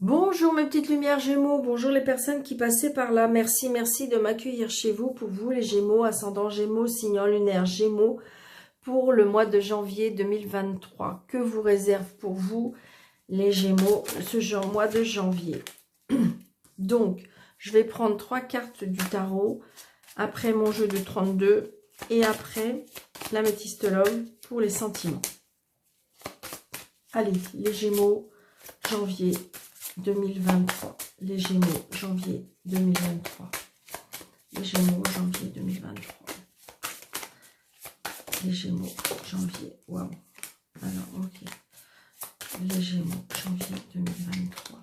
Bonjour mes petites lumières Gémeaux, bonjour les personnes qui passaient par là. Merci, merci de m'accueillir chez vous. Pour vous les Gémeaux, ascendant Gémeaux, signe lunaire Gémeaux, pour le mois de janvier 2023. Que vous réserve pour vous les Gémeaux ce mois de janvier? Donc, je vais prendre 3 cartes du tarot, après mon jeu de 32 et après l'améthystologue pour les sentiments. Allez, les Gémeaux, janvier 2023. Les Gémeaux, janvier 2023. Les Gémeaux, janvier 2023. Les Gémeaux, janvier. Waouh. Alors, ok. Les Gémeaux, janvier 2023.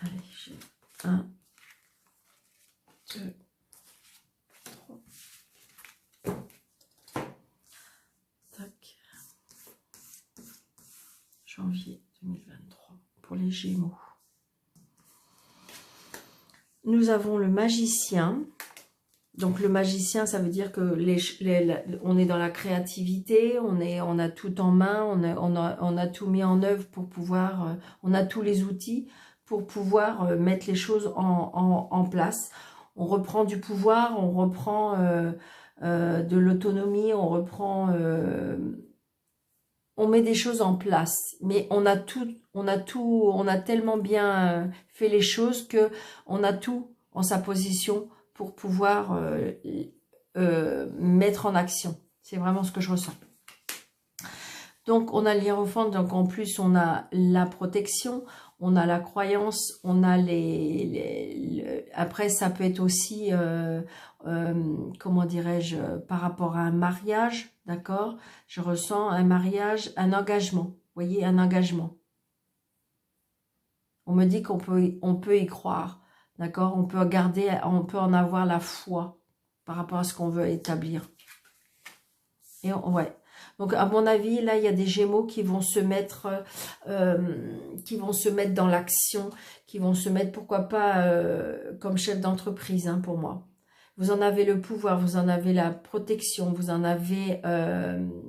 Allez, j'ai 1, 2, 3. Tac. Janvier 2023 pour les Gémeaux. Nous avons le magicien. Donc le magicien, ça veut dire que on est dans la créativité, on a tout en main, on a tout mis en œuvre pour pouvoir, on a tous les outils pour pouvoir mettre les choses en place. On reprend du pouvoir, on reprend de l'autonomie, on reprend... on met des choses en place, mais on a tellement bien fait les choses que on a tout en sa position pour pouvoir mettre en action. C'est vraiment ce que je ressens. Donc, on a le hiérophante, donc en plus, on a la protection, on a la croyance, on a après, ça peut être aussi, comment dirais-je, par rapport à un mariage, d'accord? Je ressens un mariage, un engagement, vous voyez, un engagement. On me dit qu'on peut y croire, d'accord? On peut en avoir la foi par rapport à ce qu'on veut établir. Et ouais. Donc, à mon avis, là, il y a des Gémeaux qui vont se mettre, dans l'action, qui vont se mettre, pourquoi pas, comme chef d'entreprise, hein, pour moi. Vous en avez le pouvoir, vous en avez la protection, vous en avez,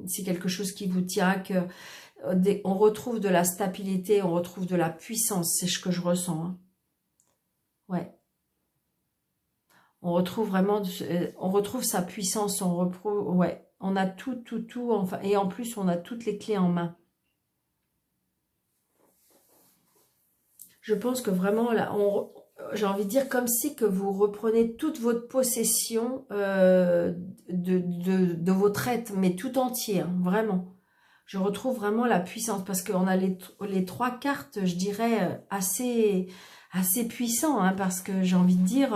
c'est quelque chose qui vous tient, on retrouve de la stabilité, on retrouve de la puissance, c'est ce que je ressens. Hein. Ouais. On retrouve vraiment, on retrouve sa puissance, on retrouve, ouais. On a tout, enfin, et en plus, on a toutes les clés en main. Je pense que vraiment, là, j'ai envie de dire comme si que vous reprenez toute votre possession de votre être, mais tout entier, hein, vraiment. Je retrouve vraiment la puissance, parce qu'on a les 3 cartes, je dirais, assez puissants, hein, parce que j'ai envie de dire...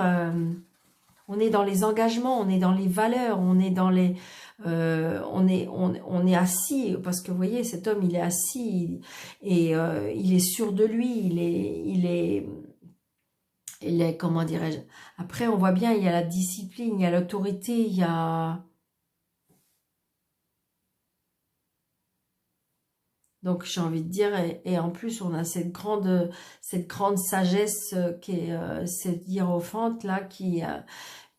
on est dans les engagements, on est dans les valeurs, on est dans les, on est assis, parce que vous voyez, cet homme, il est assis et il est sûr de lui, il est, comment dirais-je. Après, on voit bien, il y a la discipline, il y a l'autorité, il y a. Donc, j'ai envie de dire, et en plus, on a cette grande sagesse qui est cette hiérophante là, qui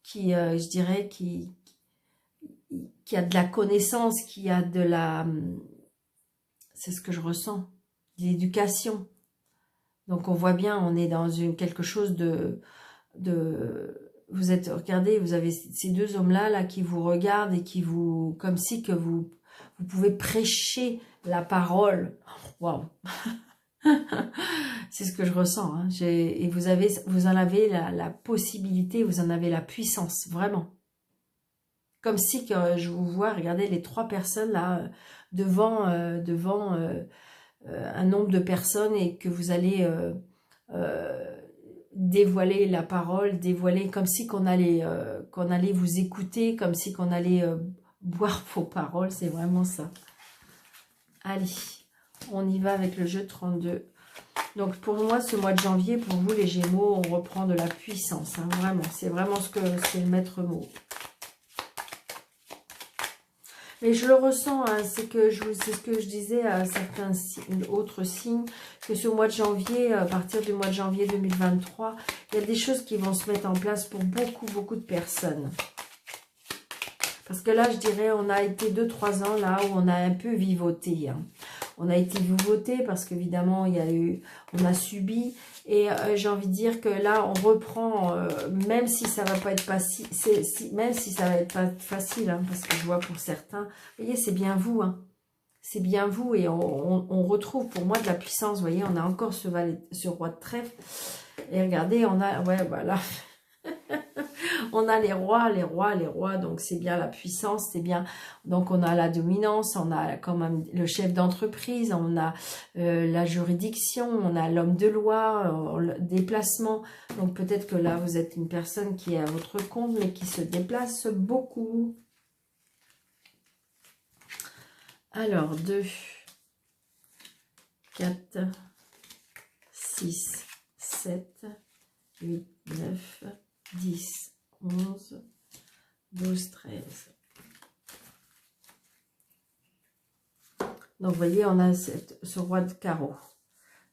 je dirais, qui a de la connaissance, qui a de la... C'est ce que je ressens, de l'éducation. Donc, on voit bien, on est dans quelque chose de vous êtes, regardez, vous avez ces 2 hommes-là là, qui vous regardent et qui vous... Comme si que vous pouvez prêcher la parole. Waouh. C'est ce que je ressens. Hein. Et vous en avez la possibilité, vous en avez la puissance, vraiment. Comme si que je vous vois, regardez les 3 personnes là, devant un nombre de personnes et que vous allez dévoiler la parole, dévoiler comme si qu'on allait vous écouter, comme si qu'on allait boire vos paroles, c'est vraiment ça. Allez, on y va avec le jeu 32. Donc pour moi, ce mois de janvier, pour vous les Gémeaux, on reprend de la puissance, hein, vraiment. C'est vraiment ce que c'est le maître mot. Mais je le ressens, hein, c'est ce que je disais à certains autres signes, que ce mois de janvier, à partir du mois de janvier 2023, il y a des choses qui vont se mettre en place pour beaucoup de personnes. Parce que là, je dirais, on a été 2-3 ans là où on a un peu vivoté. Hein. On a été vivoté parce qu'évidemment, on a subi. Et j'ai envie de dire que là, on reprend, même si ça va pas être facile, même si ça va être pas facile, hein, parce que je vois pour certains, vous voyez, c'est bien vous, hein. C'est bien vous et on retrouve pour moi de la puissance. Vous voyez, on a encore ce roi de trèfle. Et regardez, on a, ouais, voilà. On a les rois, les rois, les rois, donc c'est bien la puissance, c'est bien, donc on a la dominance, on a quand même le chef d'entreprise, on a la juridiction, on a l'homme de loi, le déplacement, donc peut-être que là vous êtes une personne qui est à votre compte, mais qui se déplace beaucoup. Alors, 2, 4, 6, 7, 8, 9, 10, 11, 12, 13. Donc, vous voyez, on a ce roi de carreau.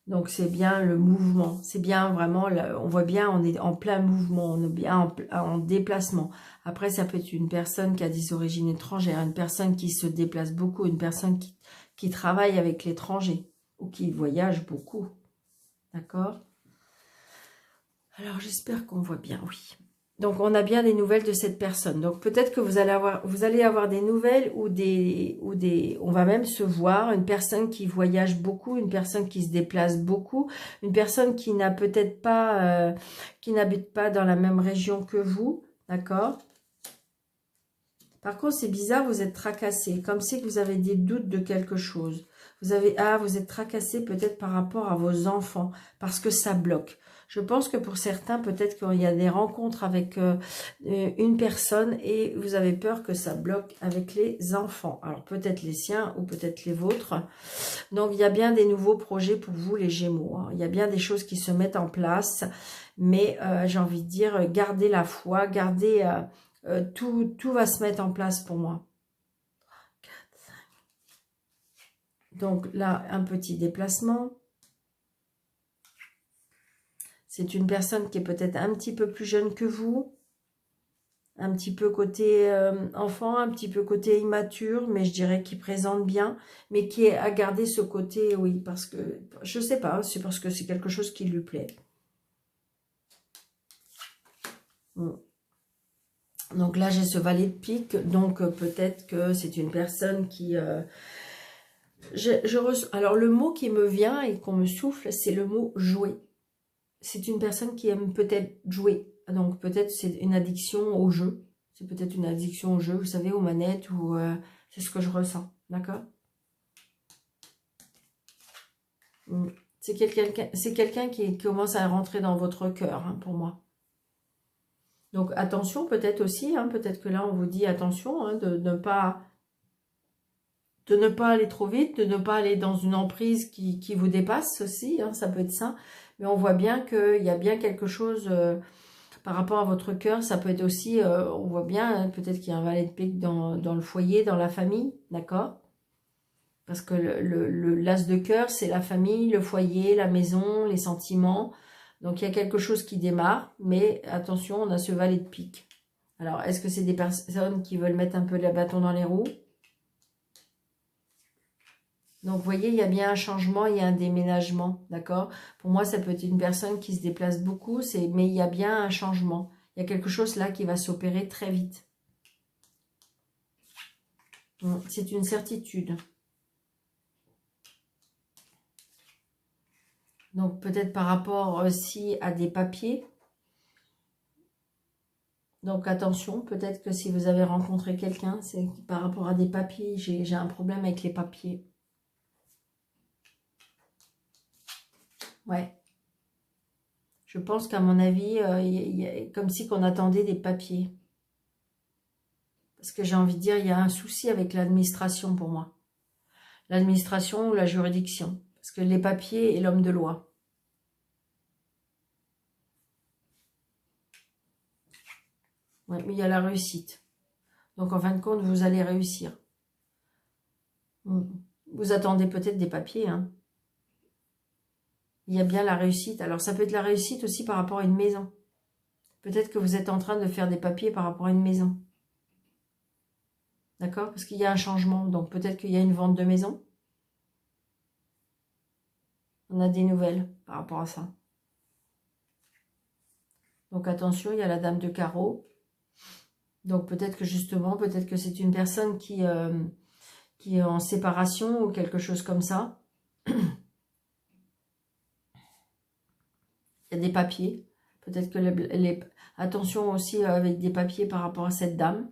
Donc, c'est bien le mouvement. C'est bien vraiment, on voit bien, on est en plein mouvement, on est bien en déplacement. Après, ça peut être une personne qui a des origines étrangères, une personne qui se déplace beaucoup, une personne qui travaille avec l'étranger ou qui voyage beaucoup. D'accord? Alors, j'espère qu'on voit bien, oui. Donc, on a bien des nouvelles de cette personne. Donc, peut-être que vous allez avoir des nouvelles on va même se voir, une personne qui voyage beaucoup, une personne qui se déplace beaucoup, une personne qui n'a peut-être pas, qui n'habite pas dans la même région que vous, d'accord? Par contre, c'est bizarre, vous êtes tracassé, comme si vous avez des doutes de quelque chose. Vous êtes tracassé peut-être par rapport à vos enfants, parce que ça bloque. Je pense que pour certains, peut-être qu'il y a des rencontres avec une personne et vous avez peur que ça bloque avec les enfants. Alors peut-être les siens ou peut-être les vôtres. Donc il y a bien des nouveaux projets pour vous les Gémeaux. Hein. Il y a bien des choses qui se mettent en place. Mais j'ai envie de dire, gardez la foi, gardez... tout va se mettre en place pour moi. 4, 5. Donc là, un petit déplacement. C'est une personne qui est peut-être un petit peu plus jeune que vous. Un petit peu côté enfant, un petit peu côté immature, mais je dirais qui présente bien, mais qui a gardé ce côté, oui, parce que, je sais pas, c'est parce que c'est quelque chose qui lui plaît. Donc là, j'ai ce valet de pique, donc peut-être que c'est une personne qui... Alors, le mot qui me vient et qu'on me souffle, c'est le mot « jouer ». C'est une personne qui aime peut-être jouer. Donc, peut-être c'est une addiction au jeu. C'est peut-être une addiction au jeu, vous savez, aux manettes, ou c'est ce que je ressens. D'accord? C'est quelqu'un qui commence à rentrer dans votre cœur, hein, pour moi. Donc, attention peut-être aussi. Hein, peut-être que là, on vous dit attention, hein, de ne pas aller trop vite, de ne pas aller dans une emprise qui vous dépasse aussi, hein, ça peut être ça. Mais on voit bien qu'il y a bien quelque chose par rapport à votre cœur. Ça peut être aussi, on voit bien, hein, peut-être qu'il y a un valet de pique dans le foyer, dans la famille, d'accord? Parce que l'as de cœur, c'est la famille, le foyer, la maison, les sentiments. Donc, il y a quelque chose qui démarre, mais attention, on a ce valet de pique. Alors, est-ce que c'est des personnes qui veulent mettre un peu le bâton dans les roues? Donc, vous voyez, il y a bien un changement, il y a un déménagement, d'accord? Pour moi, ça peut être une personne qui se déplace beaucoup, mais il y a bien un changement. Il y a quelque chose là qui va s'opérer très vite. C'est une certitude. Donc, peut-être par rapport aussi à des papiers. Donc, attention, peut-être que si vous avez rencontré quelqu'un, c'est par rapport à des papiers. J'ai un problème avec les papiers. Ouais. Je pense qu'à mon avis, comme si qu'on attendait des papiers. Parce que j'ai envie de dire, il y a un souci avec l'administration pour moi. L'administration ou la juridiction. Parce que les papiers et l'homme de loi. Ouais, mais il y a la réussite. Donc, en fin de compte, vous allez réussir. Vous attendez peut-être des papiers, hein. Il y a bien la réussite. Alors, ça peut être la réussite aussi par rapport à une maison. Peut-être que vous êtes en train de faire des papiers par rapport à une maison. D'accord? Parce qu'il y a un changement. Donc peut-être qu'il y a une vente de maison. On a des nouvelles par rapport à ça. Donc attention, il y a la dame de carreau. Donc peut-être que justement, peut-être que c'est une personne qui est en séparation ou quelque chose comme ça. Il y a des papiers. Peut-être que attention aussi avec des papiers par rapport à cette dame.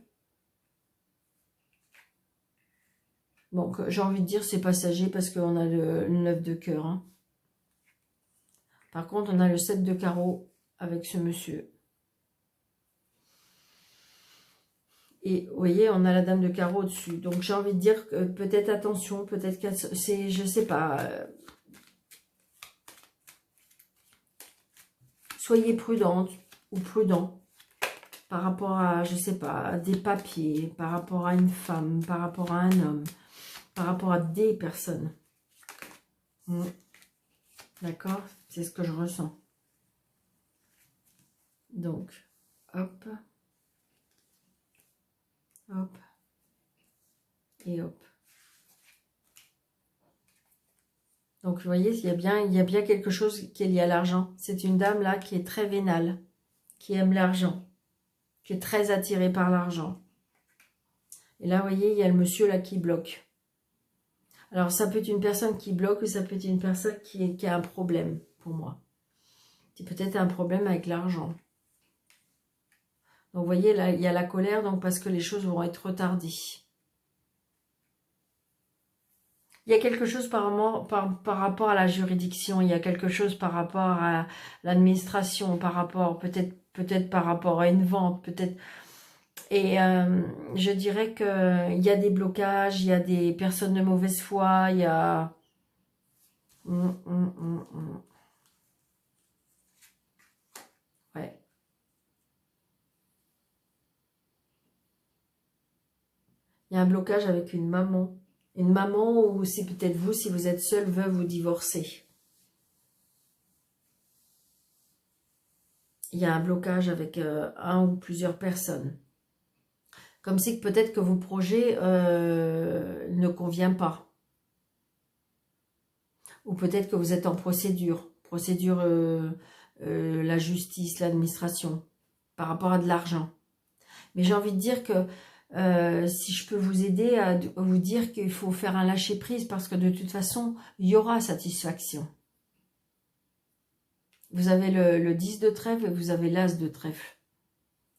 Donc j'ai envie de dire c'est passager parce qu'on a le 9 de cœur. Hein. Par contre, on a le 7 de carreau avec ce monsieur. Et vous voyez, on a la dame de carreau au-dessus. Donc j'ai envie de dire que peut-être attention, peut-être que c'est, je sais pas. Soyez prudente ou prudent par rapport à, je sais pas, des papiers, par rapport à une femme, par rapport à un homme, par rapport à des personnes. D'accord? C'est ce que je ressens. Donc, hop. Hop. Et hop. Donc, vous voyez, il y a bien quelque chose qui est lié à l'argent. C'est une dame là qui est très vénale, qui aime l'argent, qui est très attirée par l'argent. Et là, vous voyez, il y a le monsieur là qui bloque. Alors, ça peut être une personne qui bloque ou ça peut être une personne qui a un problème pour moi. C'est peut-être un problème avec l'argent. Donc, vous voyez, là, il y a la colère, donc parce que les choses vont être retardées. Il y a quelque chose par rapport à la juridiction, il y a quelque chose par rapport à l'administration, par rapport, peut-être par rapport à une vente, peut-être. Et je dirais qu'il y a des blocages, il y a des personnes de mauvaise foi, il y a... Ouais. Il y a un blocage avec une maman. Une maman ou c'est peut-être vous, si vous êtes seul, veuve ou divorcé. Il y a un blocage avec un ou plusieurs personnes. Comme si peut-être que vos projets ne conviennent pas. Ou peut-être que vous êtes en procédure. Procédure, la justice, l'administration. Par rapport à de l'argent. Mais j'ai envie de dire que si je peux vous aider à vous dire qu'il faut faire un lâcher-prise parce que de toute façon, il y aura satisfaction. Vous avez le 10 de trèfle et vous avez l'as de trèfle.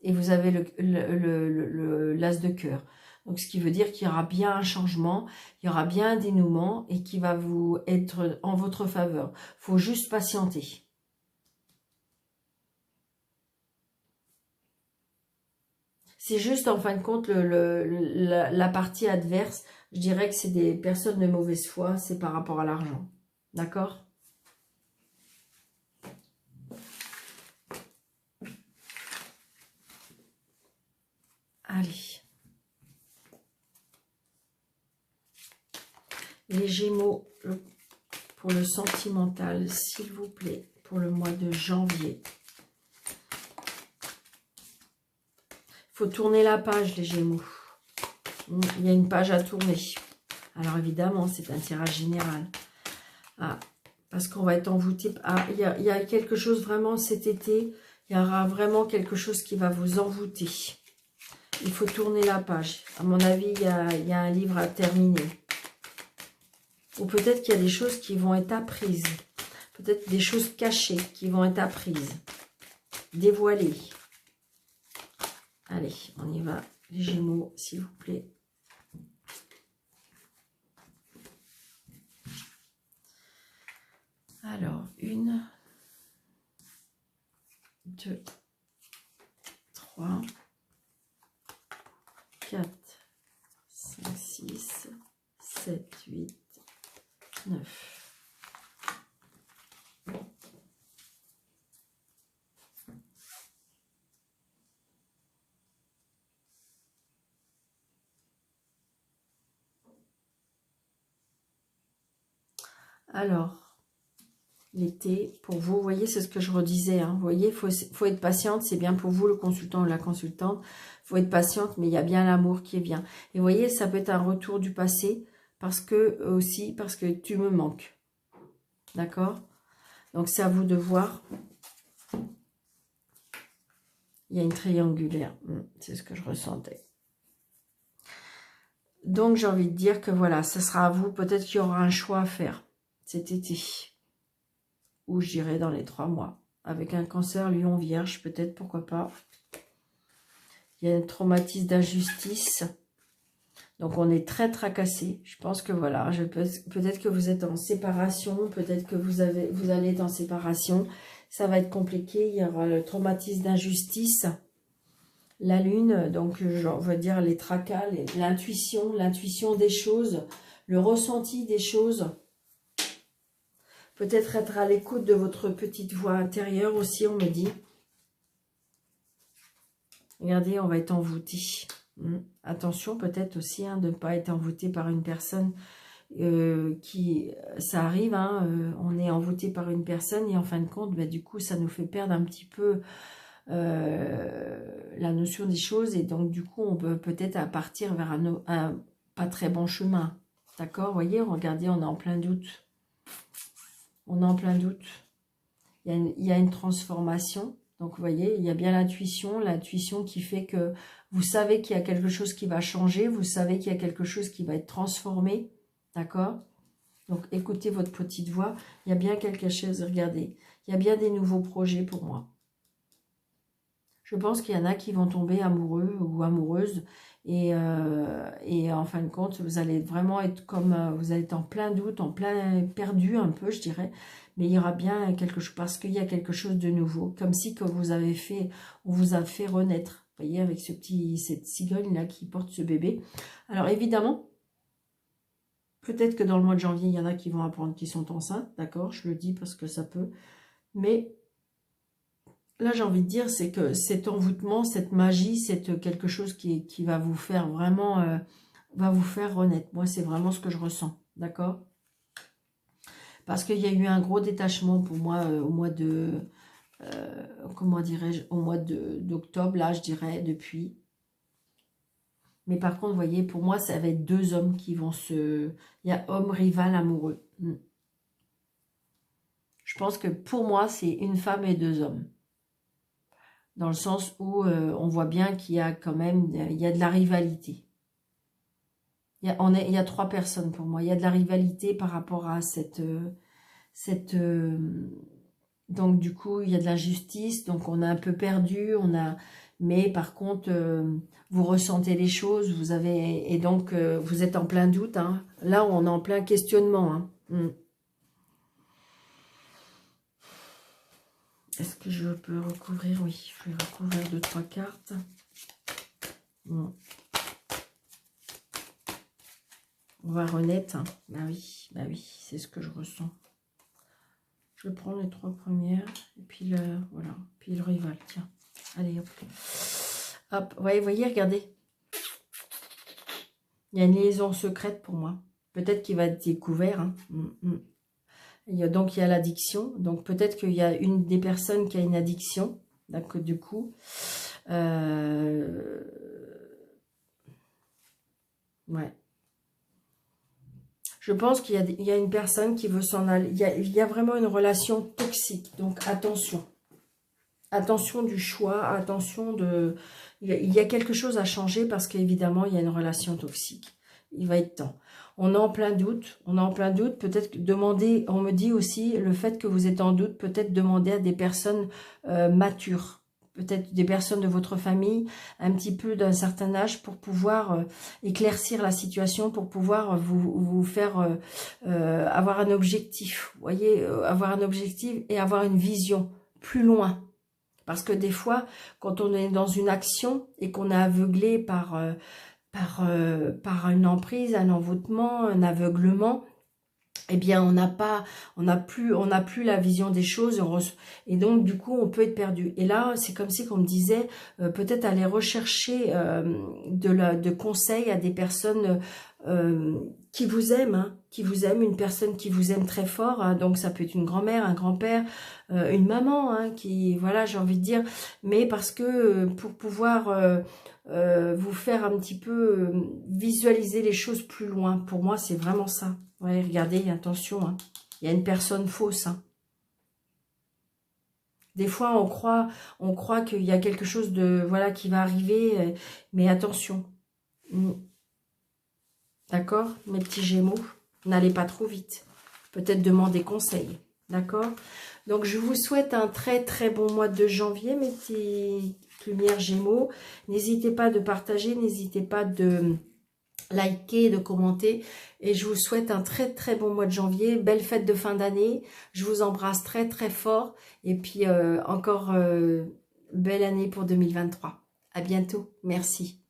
Et vous avez l'as de cœur. Donc, ce qui veut dire qu'il y aura bien un changement, il y aura bien un dénouement et qui va vous être en votre faveur. Il faut juste patienter. C'est juste, en fin de compte, la partie adverse, je dirais que c'est des personnes de mauvaise foi, c'est par rapport à l'argent. D'accord ? Allez. Les Gémeaux, pour le sentimental, s'il vous plaît, pour le mois de janvier. Il faut tourner la page, les Gémeaux. Il y a une page à tourner. Alors, évidemment, c'est un tirage général. Ah, parce qu'on va être envoûté. Ah, il y a quelque chose vraiment cet été. Il y aura vraiment quelque chose qui va vous envoûter. Il faut tourner la page. À mon avis, il y a un livre à terminer. Ou peut-être qu'il y a des choses qui vont être apprises. Peut-être des choses cachées qui vont être apprises. Dévoilées. Allez, on y va. Les Gémeaux, s'il vous plaît. Alors, 1, 2, 3, 4, 5, 6, 7, 8, 9. Alors, l'été, pour vous. Vous voyez, c'est ce que je redisais. Hein. Vous voyez, faut être patiente. C'est bien pour vous, le consultant ou la consultante. Il faut être patiente, mais il y a bien l'amour qui est bien. Et vous voyez, ça peut être un retour du passé, parce que tu me manques. D'accord? Donc, c'est à vous de voir. Il y a une triangulaire. C'est ce que je ressentais. Donc, j'ai envie de dire que voilà, ça sera à vous. Peut-être qu'il y aura un choix à faire cet été. Ou je dirais dans les 3 mois. Avec un cancer, lion, vierge, peut-être, pourquoi pas. Il y a un traumatisme d'injustice. Donc, on est très tracassé. Je pense que voilà, peut-être que vous êtes en séparation. Peut-être que vous allez être en séparation. Ça va être compliqué. Il y aura le traumatisme d'injustice. La lune, donc on va dire les tracas, l'intuition des choses, le ressenti des choses. Peut-être être à l'écoute de votre petite voix intérieure aussi, on me dit. Regardez, on va être envoûté. Attention peut-être aussi de ne pas être envoûté par une personne ça arrive, on est envoûté par une personne et en fin de compte, du coup, ça nous fait perdre un petit peu la notion des choses et donc du coup, on peut peut-être partir vers un pas très bon chemin. D'accord? Vous voyez, regardez, on est en plein doute. On est en plein doute. Il y a une transformation. Donc, vous voyez, il y a bien l'intuition qui fait que vous savez qu'il y a quelque chose qui va changer, vous savez qu'il y a quelque chose qui va être transformé, d'accord? Donc, écoutez votre petite voix. Il y a bien quelque chose, regardez. Il y a bien des nouveaux projets pour moi. Je pense qu'il y en a qui vont tomber amoureux ou amoureuses. Et en fin de compte, vous allez vraiment être vous allez être en plein doute, en plein perdu un peu, je dirais. Mais il y aura bien quelque chose, parce qu'il y a quelque chose de nouveau. Comme si on vous a fait renaître. Vous voyez, avec cette cigogne-là qui porte ce bébé. Alors évidemment, peut-être que dans le mois de janvier, il y en a qui vont apprendre qu'ils sont enceintes. D'accord, je le dis parce que ça peut. Mais là, j'ai envie de dire, c'est que cet envoûtement, cette magie, c'est quelque chose qui va vous faire vraiment, va vous faire renaître. Moi, c'est vraiment ce que je ressens, d'accord? Parce qu'il y a eu un gros détachement pour moi au mois de, comment dirais-je, au mois d'octobre, là, je dirais, depuis. Mais par contre, vous voyez, pour moi, ça va être 2 hommes qui vont il y a homme, rival, amoureux. Je pense que pour moi, c'est une femme et 2 hommes. Dans le sens où on voit bien qu'il y a quand même, il y a de la rivalité. Il y a 3 personnes pour moi. Il y a de la rivalité par rapport à donc du coup, il y a de l'injustice. Donc on a un peu perdu. Mais par contre, vous ressentez les choses. Et donc vous êtes en plein doute. Là, on est en plein questionnement. Est-ce que je peux recouvrir? Oui, je vais recouvrir 2-3 cartes. Bon. On va renaître. Bah oui, c'est ce que je ressens. Je vais prendre les 3 premières. Et puis voilà. Puis le rival, tiens. Allez, hop. Hop, ouais, voyez, regardez. Il y a une liaison secrète pour moi. Peut-être qu'il va être découvert. Donc, il y a l'addiction. Donc, peut-être qu'il y a une des personnes qui a une addiction. Donc, du coup, ouais. Je pense qu'il y a une personne qui veut s'en aller. Il y a vraiment une relation toxique. Donc, attention. Attention du choix. Attention de... Il y a quelque chose à changer parce qu'évidemment, il y a une relation toxique. Il va être temps. On est en plein doute. Peut-être demander, on me dit aussi, le fait que vous êtes en doute, peut-être demander à des personnes matures. Peut-être des personnes de votre famille, un petit peu d'un certain âge, pour pouvoir éclaircir la situation, pour pouvoir vous faire avoir un objectif. Vous voyez, avoir un objectif et avoir une vision plus loin. Parce que des fois, quand on est dans une action et qu'on est aveuglé par une emprise, un envoûtement, un aveuglement, eh bien, on n'a plus la vision des choses, et donc du coup, on peut être perdu. Et là, c'est comme si qu'on me disait, peut-être aller rechercher de conseils à des personnes qui vous aiment, hein, qui vous aiment, une personne qui vous aime très fort. Hein, donc, ça peut être une grand-mère, un grand-père, une maman, hein, qui, voilà, j'ai envie de dire, mais parce que pour pouvoir vous faire un petit peu visualiser les choses plus loin. Pour moi, c'est vraiment ça. Ouais, regardez, attention, hein. Il y a une personne fausse. Hein. Des fois, on croit qu'il y a quelque chose de voilà qui va arriver, mais attention. Mm. D'accord, mes petits Gémeaux, n'allez pas trop vite. Peut-être demander conseil. D'accord. Donc, je vous souhaite un très très bon mois de janvier, mes petits lumières Gémeaux. N'hésitez pas de partager, n'hésitez pas de liker, de commenter, et je vous souhaite un très très bon mois de janvier, belle fête de fin d'année, je vous embrasse très très fort, et puis encore belle année pour 2023. À bientôt, merci.